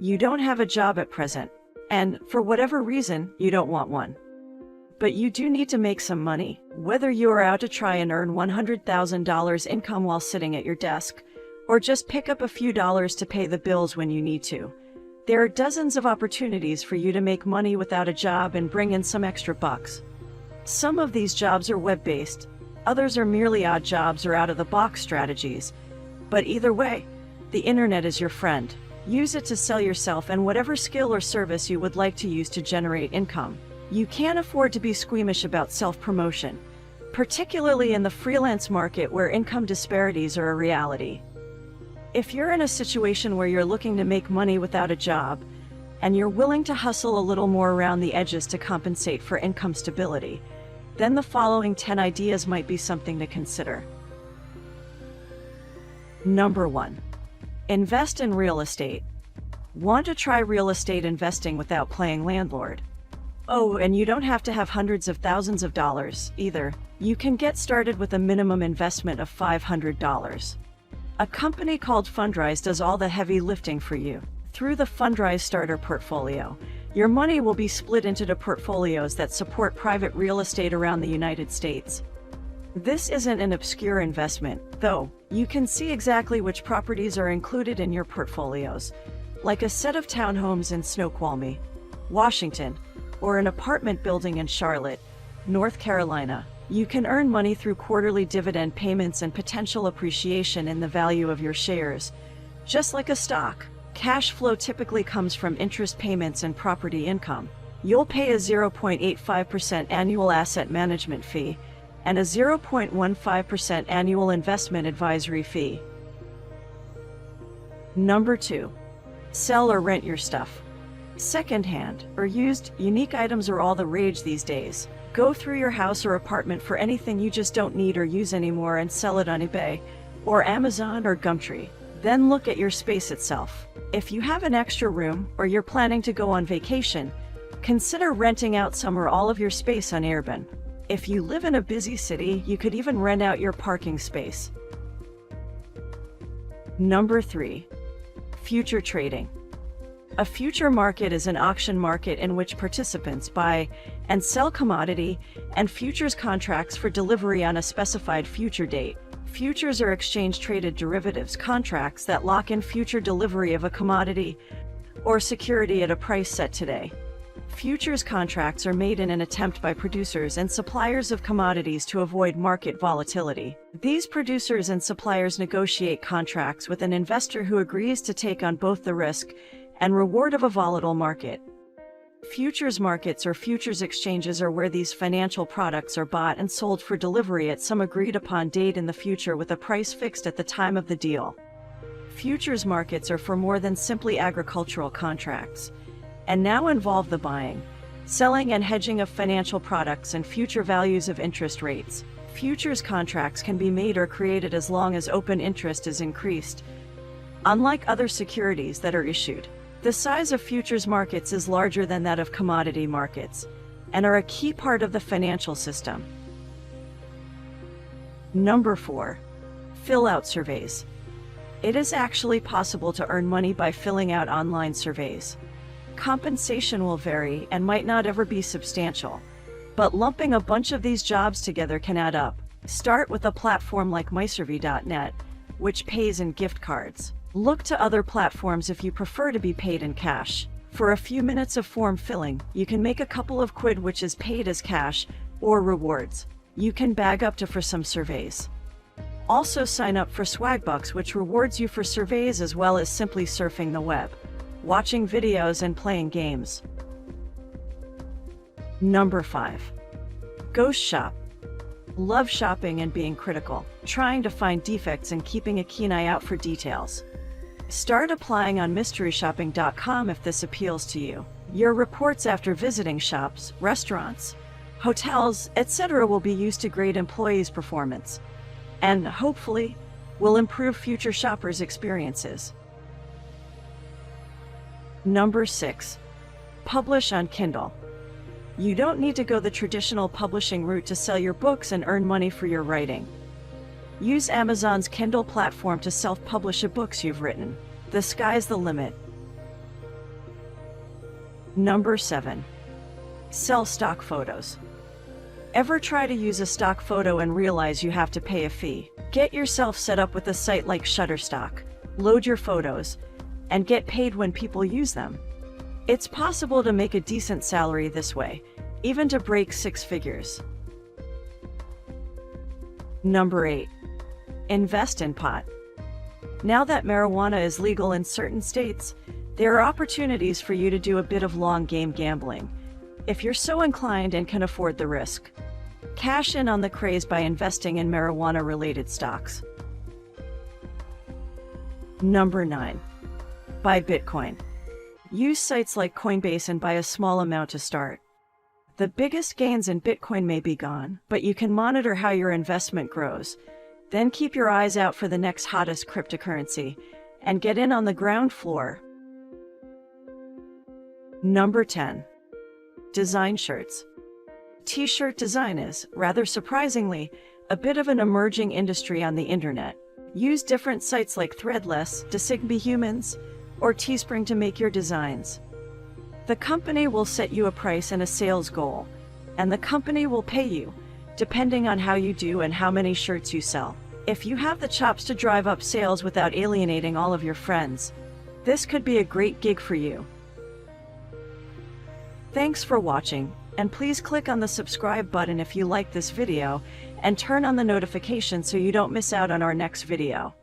You don't have a job at present, and for whatever reason, you don't want one. But you do need to make some money, whether you are out to try and earn $100,000 income while sitting at your desk, or just pick up a few dollars to pay the bills when you need to. There are dozens of opportunities for you to make money without a job and bring in some extra bucks. Some of these jobs are web-based, others are merely odd jobs or out-of-the-box strategies. But either way, the internet is your friend. Use it to sell yourself and whatever skill or service you would like to use to generate income. You can't afford to be squeamish about self-promotion, particularly in the freelance market where income disparities are a reality. If you're in a situation where you're looking to make money without a job, and you're willing to hustle a little more around the edges to compensate for income stability, then the following 10 ideas might be something to consider. Number 1. Invest in real estate. Want to try real estate investing without playing landlord? Oh, and you don't have to have hundreds of thousands of dollars either. You can get started with a minimum investment of $500. A company called Fundrise does all the heavy lifting for you. Through the Fundrise Starter Portfolio, your money will be split into the portfolios that support private real estate around the United States. This isn't an obscure investment, though. You can see exactly which properties are included in your portfolios, like a set of townhomes in Snoqualmie, Washington, or an apartment building in Charlotte, North Carolina. You can earn money through quarterly dividend payments and potential appreciation in the value of your shares. Just like a stock, cash flow typically comes from interest payments and property income. You'll pay a 0.85% annual asset management fee and a 0.15% annual investment advisory fee. Number 2. Sell or rent your stuff. Secondhand or used, unique items are all the rage these days. Go through your house or apartment for anything you just don't need or use anymore and sell it on eBay, or Amazon or Gumtree. Then look at your space itself. If you have an extra room or you're planning to go on vacation, consider renting out some or all of your space on Airbnb. If you live in a busy city, you could even rent out your parking space. Number 3. Future trading. A future market is an auction market in which participants buy and sell commodity and futures contracts for delivery on a specified future date. Futures are exchange-traded derivatives contracts that lock in future delivery of a commodity or security at a price set today. Futures contracts are made in an attempt by producers and suppliers of commodities to avoid market volatility. These producers and suppliers negotiate contracts with an investor who agrees to take on both the risk and reward of a volatile market. Futures markets or futures exchanges are where these financial products are bought and sold for delivery at some agreed-upon date in the future with a price fixed at the time of the deal. Futures markets are for more than simply agricultural contracts, and now involve the buying, selling and hedging of financial products and future values of interest rates. Futures contracts can be made or created as long as open interest is increased, unlike other securities that are issued. The size of futures markets is larger than that of commodity markets, and are a key part of the financial system. Number 4. Fill out surveys. It is actually possible to earn money by filling out online surveys. Compensation will vary and might not ever be substantial, but lumping a bunch of these jobs together can add up. Start with a platform like mysurvey.net, which pays in gift cards. Look to other platforms if you prefer to be paid in cash. For a few minutes of form filling, you can make a couple of quid, which is paid as cash or rewards. You can bag up to for some surveys. Also sign up for Swagbucks, which rewards you for surveys as well as simply surfing the web, watching videos and playing games. Number 5. Ghost shop. Love shopping and being critical, trying to find defects and keeping a keen eye out for details. Start applying on mysteryshopping.com if this appeals to you. Your reports after visiting shops, restaurants, hotels, etc. will be used to grade employees' performance, and hopefully will improve future shoppers' experiences. Number 6. Publish on Kindle. You don't need to go the traditional publishing route to sell your books and earn money for your writing. Use Amazon's Kindle platform to self-publish the books you've written. The sky's the limit. Number 7. Sell stock photos. Ever try to use a stock photo and realize you have to pay a fee? Get yourself set up with a site like Shutterstock, load your photos, and get paid when people use them. It's possible to make a decent salary this way, even to break 6 figures. Number 8. Invest in pot. Now that marijuana is legal in certain states, there are opportunities for you to do a bit of long game gambling, if you're so inclined and can afford the risk. Cash in on the craze by investing in marijuana-related stocks. Number 9. Buy Bitcoin. Use sites like Coinbase and buy a small amount to start. The biggest gains in Bitcoin may be gone, but you can monitor how your investment grows. Then keep your eyes out for the next hottest cryptocurrency and get in on the ground floor. Number 10. Design shirts. T-shirt design is, rather surprisingly, a bit of an emerging industry on the internet. Use different sites like Threadless, Humans, or Teespring to make your designs. The company will set you a price and a sales goal, and the company will pay you, depending on how you do and how many shirts you sell. If you have the chops to drive up sales without alienating all of your friends, this could be a great gig for you. Thanks for watching, and please click on the subscribe button if you like this video, and turn on the notifications so you don't miss out on our next video.